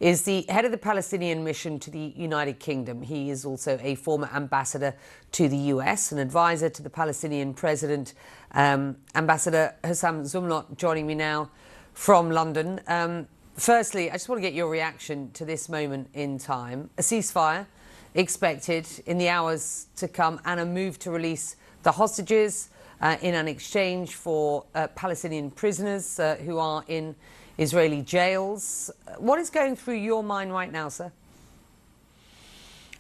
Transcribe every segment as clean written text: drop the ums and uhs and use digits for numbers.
is the head of the Palestinian mission to the United Kingdom. He is also a former ambassador to the US, an advisor to the Palestinian president. Ambassador Husam Zomlot joining me now from London. Firstly, I just want to get your reaction to this moment in time. A ceasefire expected in the hours to come and a move to release the hostages in an exchange for Palestinian prisoners who are in Israeli jails. What is going through your mind right now, sir?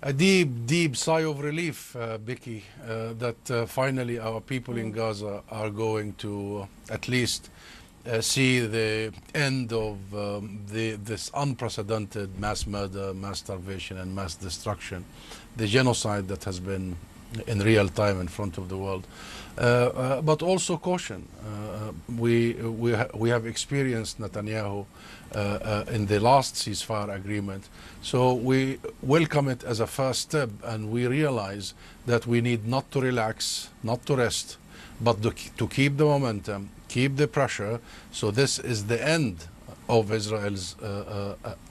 A deep sigh of relief, Becky, that finally our people in Gaza are going to at least see the end of this unprecedented mass murder, mass starvation and mass destruction, the genocide that has been in real time in front of the world. But also caution. We have experienced Netanyahu in the last ceasefire agreement, so we welcome it as a first step, and we realize that we need not to relax, not to rest, but to keep the momentum, keep the pressure. So this is the end of Israel's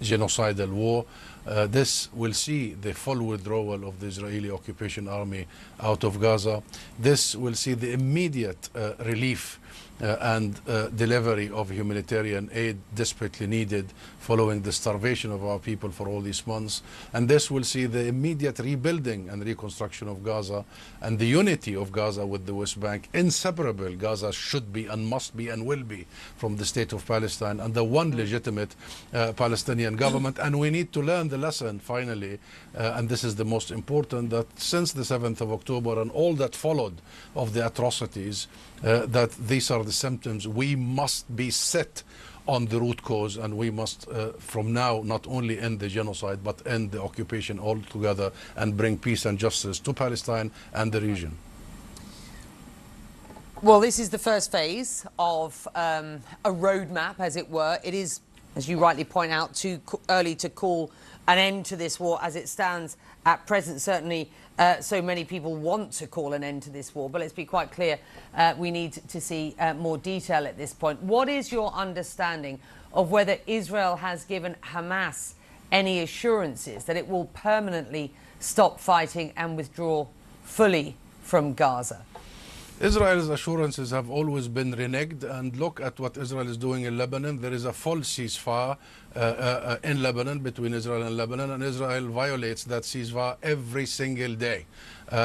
genocidal war. This will see the full withdrawal of the Israeli occupation army out of Gaza. This will see the immediate relief and delivery of humanitarian aid desperately needed following the starvation of our people for all these months. And this will see the immediate rebuilding and reconstruction of Gaza and the unity of Gaza with the West Bank. Inseparable, Gaza should be and must be and will be from the state of Palestine and the one legitimate Palestinian government. And we need to learn the lesson finally, and this is the most important, that since the 7th of October and all that followed of the atrocities, that these are the symptoms. We must be set on the root cause, and we must from now not only end the genocide but end the occupation altogether and bring peace and justice to Palestine and the region. Well, this is the first phase of a roadmap, as it were. It is, as you rightly point out, too early to call an end to this war as it stands at present. Certainly so many people want to call an end to this war, but let's be quite clear, we need to see more detail at this point. What is your understanding of whether Israel has given Hamas any assurances that it will permanently stop fighting and withdraw fully from Gaza? Israel's assurances have always been reneged, and look at what Israel is doing in Lebanon. There is a full ceasefire in Lebanon, between Israel and Lebanon, and Israel violates that ceasefire every single day.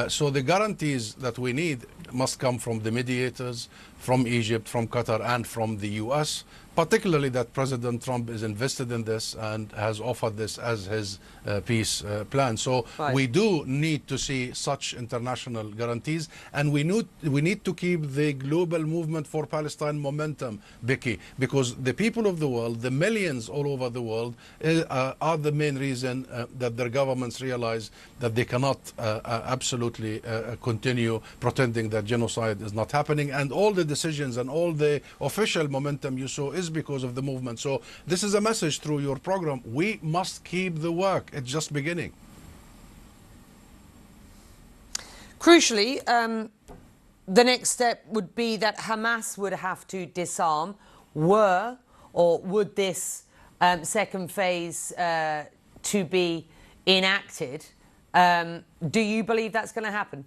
So the guarantees that we need must come from the mediators, from Egypt, from Qatar and from the US, particularly that President Trump is invested in this and has offered this as his peace plan. So we do need to see such international guarantees, and we need to keep the global movement for Palestine momentum, Becky, because the people of the world, the millions all over the world, are the main reason that their governments realize that they cannot absolutely continue pretending that genocide is not happening. And all the decisions and all the official momentum you saw is because of the movement. So this is a message through your program. We must keep the work. It's just beginning. Crucially, the next step would be that Hamas would have to disarm. Would this second phase to be enacted? Do you believe that's going to happen?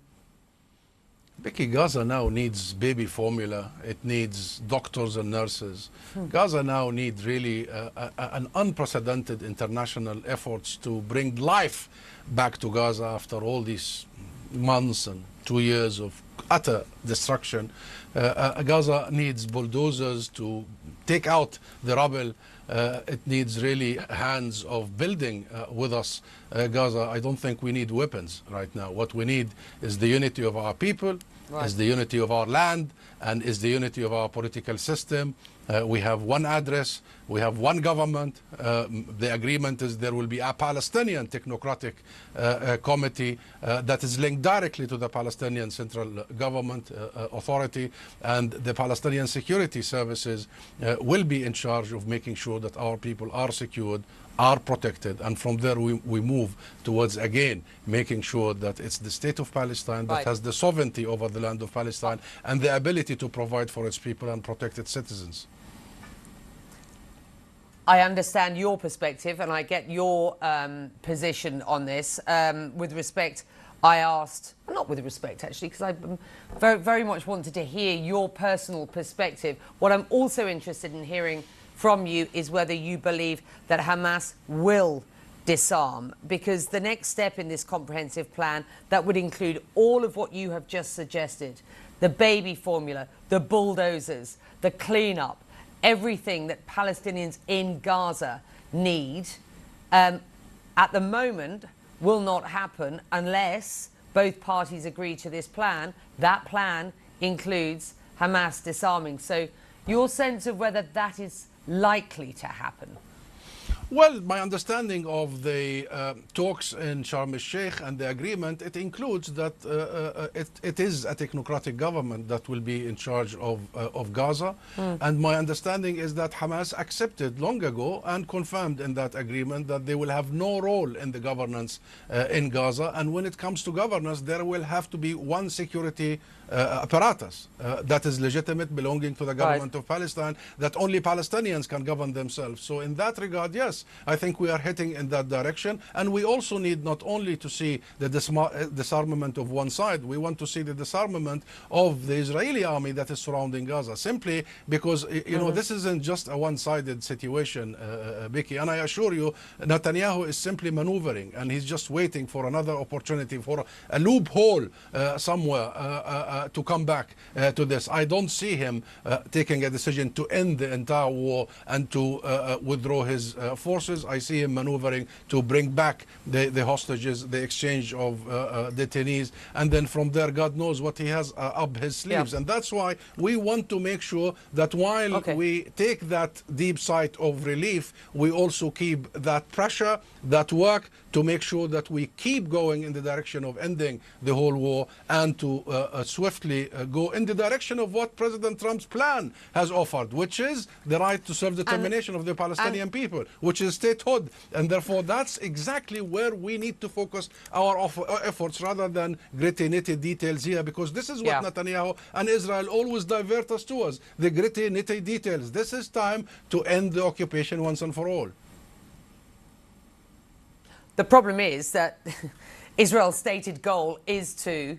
Becky, Gaza now needs baby formula. It needs doctors and nurses. Gaza now needs really an unprecedented international efforts to bring life back to Gaza after all these months and 2 years of utter destruction. Gaza needs bulldozers to take out the rubble. It needs really hands of building with us. Gaza, I don't think we need weapons right now. What we need is the unity of our people, is the unity of our land, and is the unity of our political system. We have one address, we have one government. The agreement is there will be a Palestinian technocratic committee that is linked directly to the Palestinian central government authority, and the Palestinian security services will be in charge of making sure that our people are secured, are protected, and from there we move towards again making sure that it's the state of Palestine that has the sovereignty over the land of Palestine and the ability to provide for its people and protect its citizens. I understand your perspective and I get your position on this. With respect, I asked, not with respect actually, because I very, very much wanted to hear your personal perspective. What I'm also interested in hearing from you is whether you believe that Hamas will disarm, because the next step in this comprehensive plan that would include all of what you have just suggested, the baby formula, the bulldozers, the cleanup, everything that Palestinians in Gaza need, at the moment will not happen unless both parties agree to this plan. That plan includes Hamas disarming. So your sense of whether that is likely to happen? Well, my understanding of the talks in Sharm el-Sheikh and the agreement, it includes that it is a technocratic government that will be in charge of Gaza. And my understanding is that Hamas accepted long ago and confirmed in that agreement that they will have no role in the governance in Gaza. And when it comes to governance, there will have to be one security apparatus that is legitimate, belonging to the government of Palestine, that only Palestinians can govern themselves. So in that regard, yes, I think we are heading in that direction. And we also need not only to see the disarmament of one side, we want to see the disarmament of the Israeli army that is surrounding Gaza, simply because, you know, this isn't just a one-sided situation, Becky. And I assure you, Netanyahu is simply maneuvering, and he's just waiting for another opportunity, for a loophole somewhere to come back to this. I don't see him taking a decision to end the entire war and to withdraw his forces. I see him maneuvering to bring back the hostages, the exchange of detainees, and then from there, God knows what he has up his sleeves. And that's why we want to make sure that while we take that deep sigh of relief, we also keep that pressure, that work, to make sure that we keep going in the direction of ending the whole war and to swiftly go in the direction of what President Trump's plan has offered, which is the right to self-determination of the Palestinian people, which is statehood. And therefore, that's exactly where we need to focus our efforts rather than gritty-nitty details here, because this is what Netanyahu and Israel always divert us towards, the gritty-nitty details. This is time to end the occupation once and for all. The problem is that Israel's stated goal is to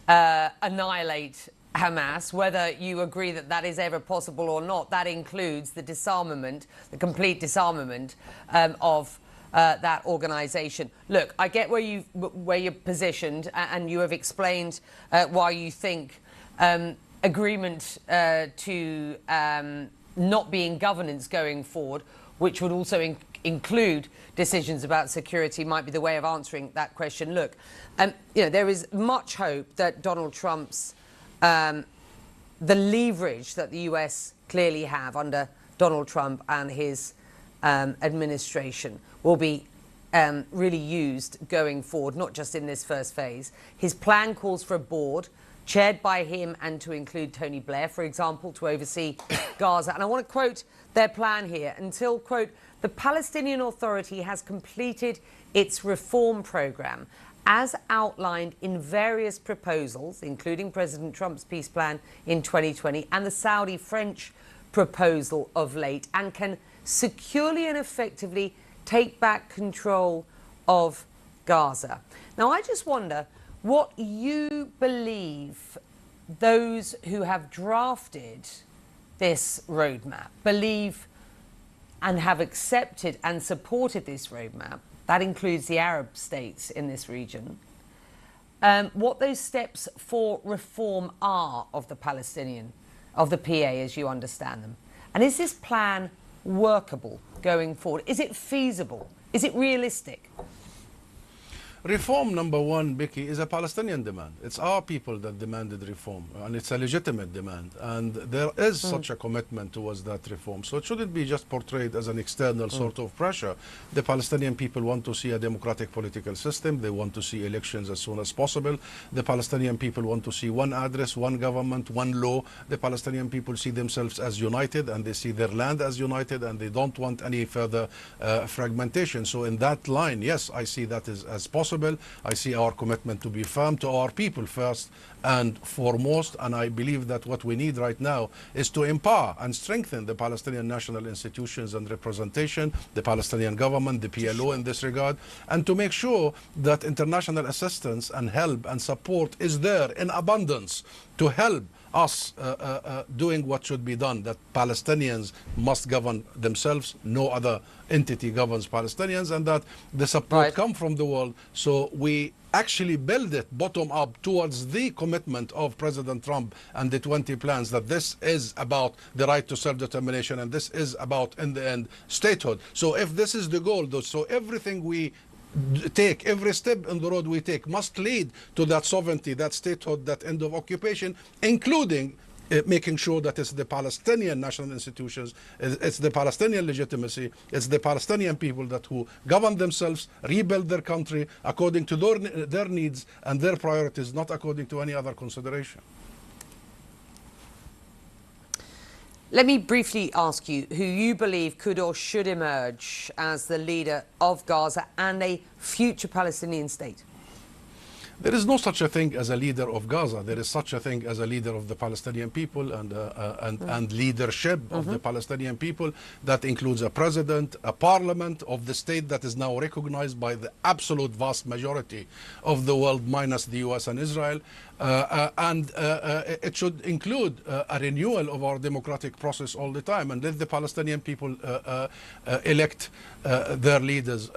annihilate Hamas. Whether you agree that that is ever possible or not, that includes the disarmament, the complete disarmament of that organization. Look, I get where you're positioned, and you have explained why you think agreement to not be in governance going forward, which would also include decisions about security, might be the way of answering that question. Look, you know, there is much hope that Donald Trump's, the leverage that the US clearly have under Donald Trump and his administration will be really used going forward, not just in this first phase. His plan calls for a board chaired by him and to include Tony Blair, for example, to oversee Gaza. And I want to quote their plan here. Until, quote, the Palestinian Authority has completed its reform program as outlined in various proposals, including President Trump's peace plan in 2020 and the Saudi-French proposal of late, and can securely and effectively take back control of Gaza. Now, I just wonder what you believe those who have drafted this roadmap believe and have accepted and supported this roadmap. That includes the Arab states in this region. What those steps for reform are of the Palestinian, of the PA as you understand them. And is this plan workable going forward? Is it feasible? Is it realistic? Reform, number one, Becky, is a Palestinian demand. It's our people that demanded reform, and it's a legitimate demand. And there is such a commitment towards that reform. So it shouldn't be just portrayed as an external sort of pressure. The Palestinian people want to see a democratic political system. They want to see elections as soon as possible. The Palestinian people want to see one address, one government, one law. The Palestinian people see themselves as united, and they see their land as united, and they don't want any further fragmentation. So in that line, yes, I see that as possible. possible. I see our commitment to be firm to our people first and foremost, and I believe that what we need right now is to empower and strengthen the Palestinian national institutions and representation, the Palestinian government, the PLO in this regard, and to make sure that international assistance and help and support is there in abundance to help us doing what should be done, that Palestinians must govern themselves, no other entity governs Palestinians, and that the support come from the world. So we actually build it bottom up towards the commitment of President Trump and the 20 plans, that this is about the right to self-determination and this is about, in the end, statehood. So if this is the goal, so everything we take, every step in the road we take must lead to that sovereignty, that statehood, that end of occupation, including making sure that it's the Palestinian national institutions, it's the Palestinian legitimacy, it's the Palestinian people that who govern themselves, rebuild their country according to their needs and their priorities, not according to any other consideration. Let me briefly ask you who you believe could or should emerge as the leader of Gaza and a future Palestinian state. There is no such a thing as a leader of Gaza. There is such a thing as a leader of the Palestinian people and leadership of the Palestinian people. That includes a president, a parliament of the state that is now recognized by the absolute vast majority of the world, minus the US and Israel. It should include a renewal of our democratic process all the time, and let the Palestinian people elect their leaders.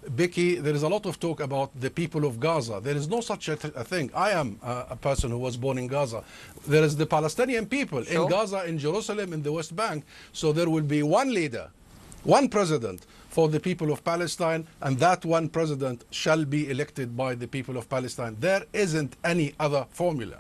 Becky, there is a lot of talk about the people of Gaza. There is no such a thing. I am a person who was born in Gaza. There is the Palestinian people in Gaza, in Jerusalem, in the West Bank. So there will be one leader, one president for the people of Palestine, and that one president shall be elected by the people of Palestine. There isn't any other formula.